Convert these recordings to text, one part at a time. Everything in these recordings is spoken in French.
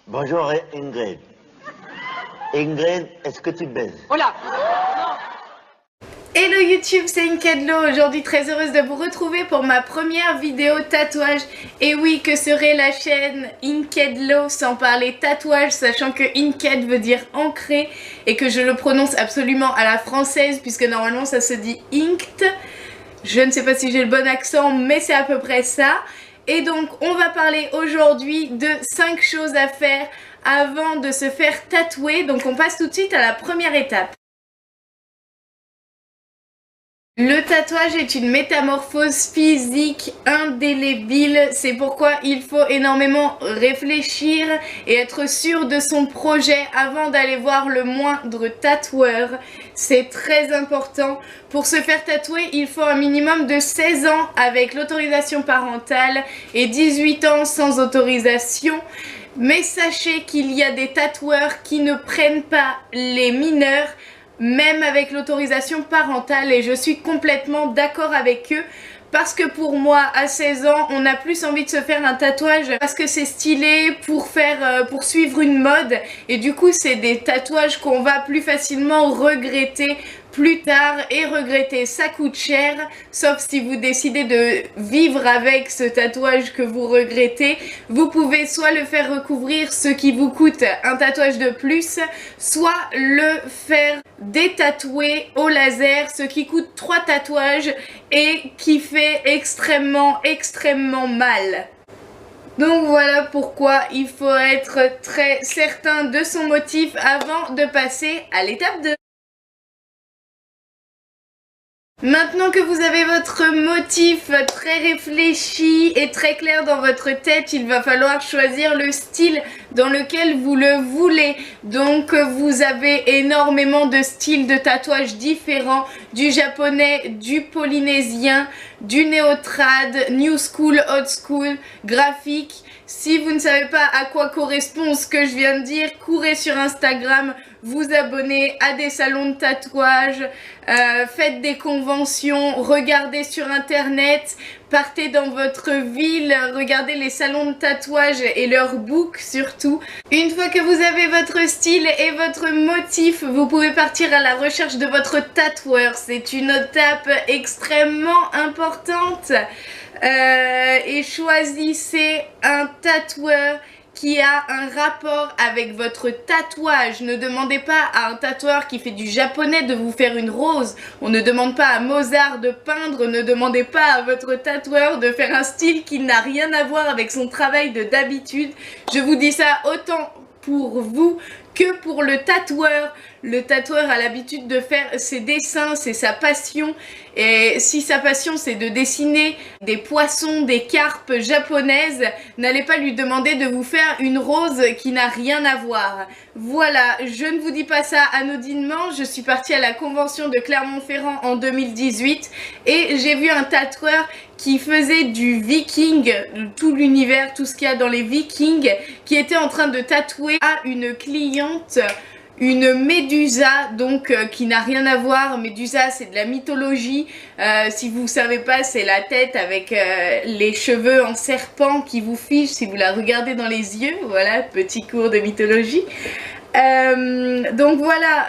Bonjour Ingrid. Ingrid, est-ce que tu baises? Oh là! Hello YouTube, c'est Inkedlo. Aujourd'hui très heureuse de vous retrouver pour ma première vidéo tatouage. Et oui, que serait la chaîne Inkedlo sans parler tatouage, sachant que Inked veut dire ancré et que je le prononce absolument à la française puisque normalement ça se dit inked. Je ne sais pas si j'ai le bon accent, mais c'est à peu près ça. Et donc on va parler aujourd'hui de 5 choses à faire avant de se faire tatouer. Donc on passe tout de suite à la première étape. Le tatouage est une métamorphose physique indélébile, c'est pourquoi il faut énormément réfléchir et être sûr de son projet avant d'aller voir le moindre tatoueur. C'est très important. Pour se faire tatouer, il faut un minimum de 16 ans avec l'autorisation parentale et 18 ans sans autorisation. Mais sachez qu'il y a des tatoueurs qui ne prennent pas les mineurs même avec l'autorisation parentale, et je suis complètement d'accord avec eux parce que pour moi à 16 ans on a plus envie de se faire un tatouage parce que c'est stylé pour suivre une mode, et du coup c'est des tatouages qu'on va plus facilement regretter plus tard, et regretter ça coûte cher, sauf si vous décidez de vivre avec ce tatouage que vous regrettez. Vous pouvez soit le faire recouvrir, ce qui vous coûte un tatouage de plus, soit le faire détatouer au laser, ce qui coûte 3 tatouages et qui fait extrêmement mal. Donc voilà pourquoi il faut être très certain de son motif avant de passer à l'étape 2. Maintenant que vous avez votre motif très réfléchi et très clair dans votre tête, il va falloir choisir le style dans lequel vous le voulez. Donc vous avez énormément de styles de tatouage différents, du japonais, du polynésien, du néo-trad, new school, old school, graphique. Si vous ne savez pas à quoi correspond ce que je viens de dire, courez sur Instagram, vous abonnez à des salons de tatouage, faites des conventions, regardez sur internet, partez dans votre ville, regardez les salons de tatouage et leurs books surtout. Une fois que vous avez votre style et votre motif, vous pouvez partir à la recherche de votre tatoueur. C'est une étape extrêmement importante. Et choisissez un tatoueur qui a un rapport avec votre tatouage. Ne demandez pas à un tatoueur qui fait du japonais de vous faire une rose. On ne demande pas à Mozart de peindre. Ne demandez pas à votre tatoueur de faire un style qui n'a rien à voir avec son travail de d'habitude. Je vous dis ça autant pour vous que pour le tatoueur. Le tatoueur a l'habitude de faire ses dessins, c'est sa passion. Et si sa passion c'est de dessiner des poissons, des carpes japonaises, n'allez pas lui demander de vous faire une rose qui n'a rien à voir. Voilà, je ne vous dis pas ça anodinement. Je suis partie à la convention de Clermont-Ferrand en 2018 et j'ai vu un tatoueur qui faisait du viking, tout l'univers, tout ce qu'il y a dans les vikings, qui était en train de tatouer à une cliente une médusa, donc qui n'a rien à voir. Médusa c'est de la mythologie, si vous savez pas c'est la tête avec les cheveux en serpent qui vous fige si vous la regardez dans les yeux. Voilà, petit cours de mythologie. Donc voilà,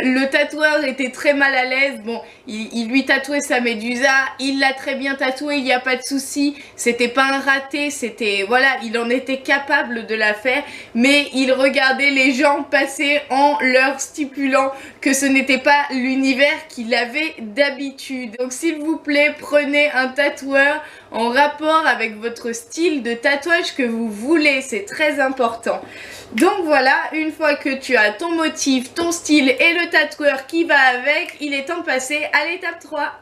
le tatoueur était très mal à l'aise. Bon, il lui tatouait sa médusa, il l'a très bien tatoué, il n'y a pas de souci. C'était pas un raté, c'était, voilà, il en était capable de la faire, mais il regardait les gens passer en leur stipulant que ce n'était pas l'univers qu'il avait d'habitude. Donc s'il vous plaît, prenez un tatoueur en rapport avec votre style de tatouage que vous voulez, c'est très important. Donc voilà, une fois que tu as ton motif, ton style et le tatoueur qui va avec, il est temps de passer à l'étape 3.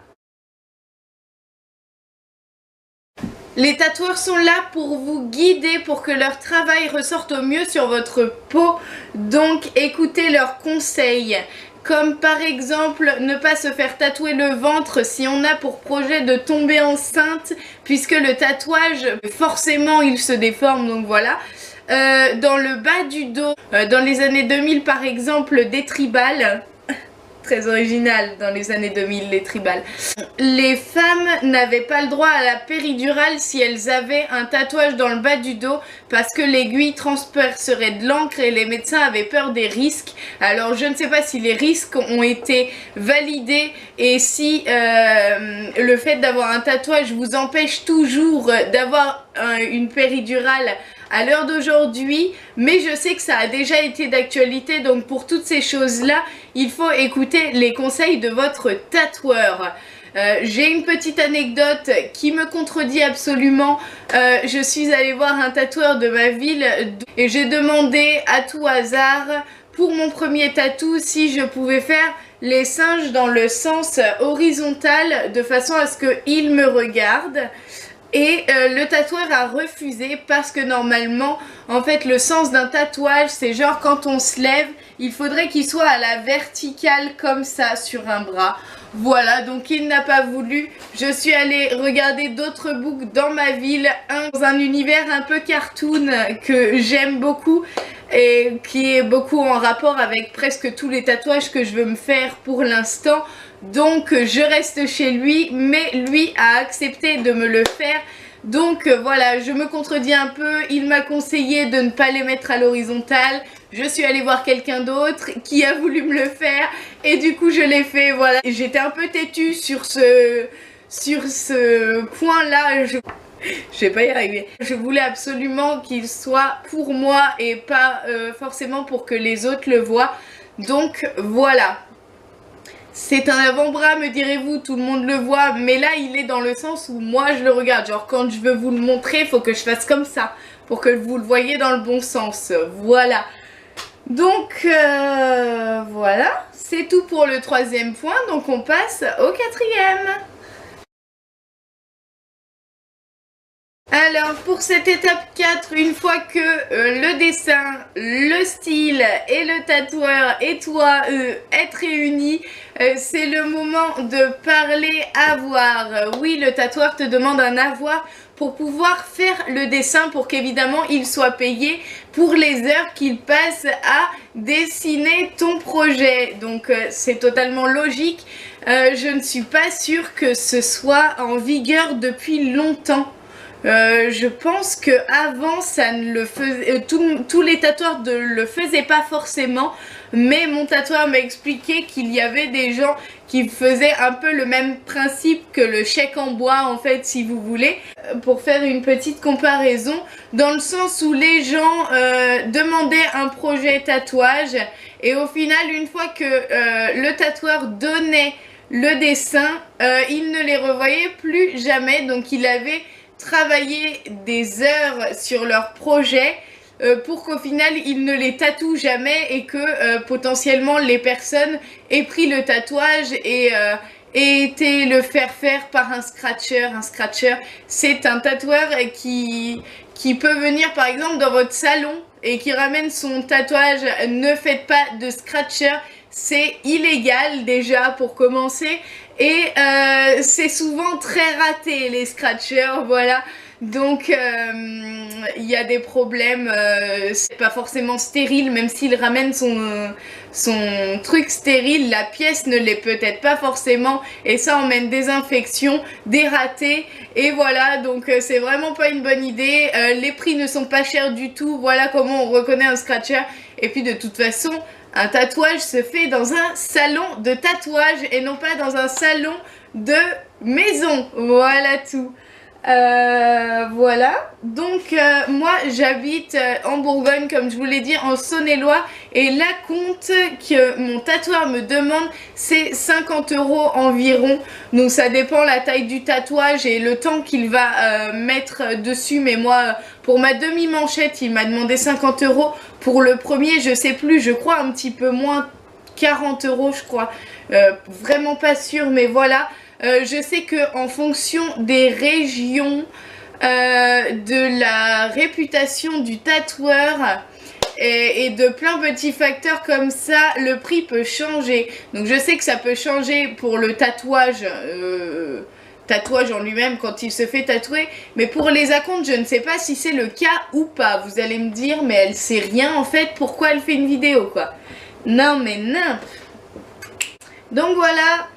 Les tatoueurs sont là pour vous guider, pour que leur travail ressorte au mieux sur votre peau. Donc écoutez leurs conseils. Comme par exemple ne pas se faire tatouer le ventre si on a pour projet de tomber enceinte, puisque le tatouage forcément il se déforme, donc voilà. Dans le bas du dos, dans les années 2000 par exemple, des tribales. Très original dans les années 2000, les tribales. Les femmes n'avaient pas le droit à la péridurale si elles avaient un tatouage dans le bas du dos parce que l'aiguille transpercerait de l'encre et les médecins avaient peur des risques. Alors je ne sais pas si les risques ont été validés et si le fait d'avoir un tatouage vous empêche toujours d'avoir une péridurale à l'heure d'aujourd'hui, mais je sais que ça a déjà été d'actualité, donc pour toutes ces choses-là, il faut écouter les conseils de votre tatoueur. J'ai une petite anecdote qui me contredit absolument. Je suis allée voir un tatoueur de ma ville et j'ai demandé à tout hasard pour mon premier tatou si je pouvais faire les singes dans le sens horizontal de façon à ce qu'il me regarde. Et le tatoueur a refusé parce que normalement, en fait, le sens d'un tatouage, c'est genre quand on se lève, il faudrait qu'il soit à la verticale comme ça sur un bras. Voilà, donc il n'a pas voulu. Je suis allée regarder d'autres books dans ma ville, dans un univers un peu cartoon que j'aime beaucoup et qui est beaucoup en rapport avec presque tous les tatouages que je veux me faire pour l'instant. Donc je reste chez lui, mais lui a accepté de me le faire. Donc voilà, je me contredis un peu, il m'a conseillé de ne pas les mettre à l'horizontale. Je suis allée voir quelqu'un d'autre qui a voulu me le faire et du coup je l'ai fait, voilà. J'étais un peu têtue sur ce point-là, je vais pas y arriver. Je voulais absolument qu'il soit pour moi et pas forcément pour que les autres le voient. Donc voilà. C'est un avant-bras, me direz-vous, tout le monde le voit, mais là il est dans le sens où moi je le regarde. Genre quand je veux vous le montrer, il faut que je fasse comme ça, pour que vous le voyez dans le bon sens. Voilà. Donc voilà, c'est tout pour le troisième point, donc on passe au quatrième. Alors pour cette étape 4, une fois que le dessin, le style et le tatoueur et toi êtes réunis, c'est le moment de parler avoir. Oui, le tatoueur te demande un avoir pour pouvoir faire le dessin pour qu'évidemment il soit payé pour les heures qu'il passe à dessiner ton projet. Donc c'est totalement logique. Je ne suis pas sûre que ce soit en vigueur depuis longtemps. Je pense que avant ça ne le faisait, tous les tatoueurs ne le faisaient pas forcément, mais mon tatoueur m'a expliqué qu'il y avait des gens qui faisaient un peu le même principe que le chèque en bois en fait, si vous voulez, pour faire une petite comparaison, dans le sens où les gens demandaient un projet tatouage et au final une fois que le tatoueur donnait le dessin, il ne les revoyait plus jamais, donc il avait travailler des heures sur leur projet pour qu'au final ils ne les tatouent jamais et que potentiellement les personnes aient pris le tatouage et été le faire par un scratcher. Un scratcher, c'est un tatoueur qui peut venir par exemple dans votre salon et qui ramène son tatouage. Ne faites pas de scratcher, c'est illégal déjà pour commencer. Et c'est souvent très raté les scratchers, voilà. Donc il y a des problèmes, c'est pas forcément stérile, même s'il ramène son truc stérile, la pièce ne l'est peut-être pas forcément et ça emmène des infections, des ratés et voilà, donc c'est vraiment pas une bonne idée. Les prix ne sont pas chers du tout, voilà comment on reconnaît un scratcher. Et puis de toute façon, un tatouage se fait dans un salon de tatouage et non pas dans un salon de maison. Voilà tout. Voilà. Donc moi j'habite en Bourgogne, comme je vous l'ai dit, en Saône-et-Loire. Et la compte que mon tatoueur me demande, c'est 50 € environ. Donc ça dépend la taille du tatouage et le temps qu'il va mettre dessus. Mais moi, pour ma demi-manchette, il m'a demandé 50 €. Pour le premier, je sais plus, je crois un petit peu moins, 40 € je crois. Vraiment pas sûr, mais voilà. Je sais que en fonction des régions, de la réputation du tatoueur et de plein de petits facteurs comme ça, le prix peut changer. Donc je sais que ça peut changer pour le tatouage, tatouage en lui-même quand il se fait tatouer, mais pour les acomptes je ne sais pas si c'est le cas ou pas. Vous allez me dire mais elle sait rien en fait, pourquoi elle fait une vidéo quoi? Non mais non. Donc voilà.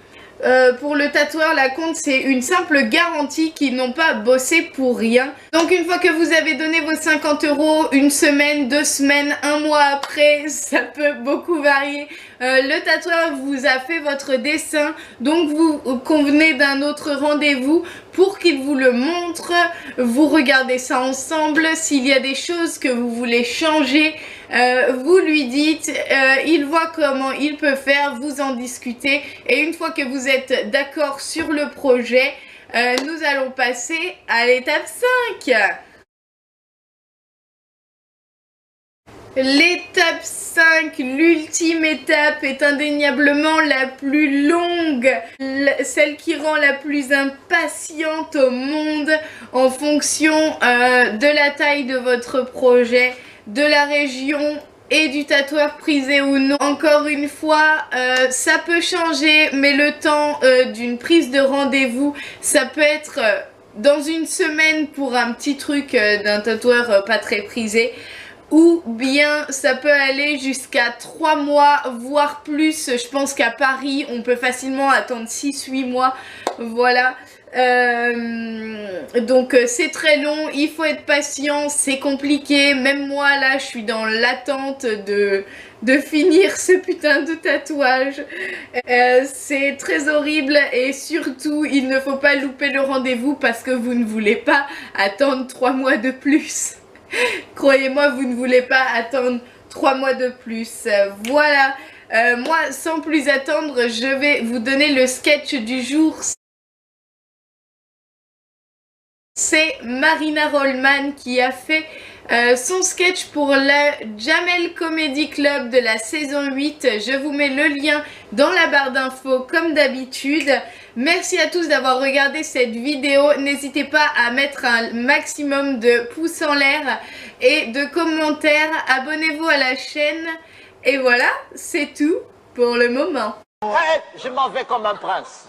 Pour le tatoueur, la compte, c'est une simple garantie qu'ils n'ont pas bossé pour rien. Donc une fois que vous avez donné vos 50 €, une semaine, 2 semaines, un mois après, ça peut beaucoup varier. Le tatoueur vous a fait votre dessin, donc vous convenez d'un autre rendez-vous pour qu'il vous le montre. Vous regardez ça ensemble. S'il y a des choses que vous voulez changer, vous lui dites, il voit comment il peut faire, vous en discutez, et une fois que vous êtes d'accord sur le projet, nous allons passer à l'étape 5. L'étape 5, l'ultime étape, est indéniablement la plus longue, celle qui rend la plus impatiente au monde en fonction de la taille de votre projet, de la région et du tatoueur prisé ou non. Encore une fois, ça peut changer, mais le temps d'une prise de rendez-vous, ça peut être dans une semaine pour un petit truc d'un tatoueur pas très prisé, ou bien ça peut aller jusqu'à 3 mois, voire plus. Je pense qu'à Paris, on peut facilement attendre 6-8 mois, voilà. Donc c'est très long, il faut être patient, c'est compliqué. Même moi là, je suis dans l'attente de finir ce putain de tatouage. C'est très horrible, et surtout il ne faut pas louper le rendez-vous parce que vous ne voulez pas attendre 3 mois de plus. Croyez-moi, vous ne voulez pas attendre 3 mois de plus. Voilà, moi sans plus attendre, je vais vous donner le sketch du jour. C'est Marina Rollman qui a fait son sketch pour le Jamel Comedy Club de la saison 8. Je vous mets le lien dans la barre d'infos comme d'habitude. Merci à tous d'avoir regardé cette vidéo. N'hésitez pas à mettre un maximum de pouces en l'air et de commentaires. Abonnez-vous à la chaîne. Et voilà, c'est tout pour le moment. Ouais, je m'en vais comme un prince.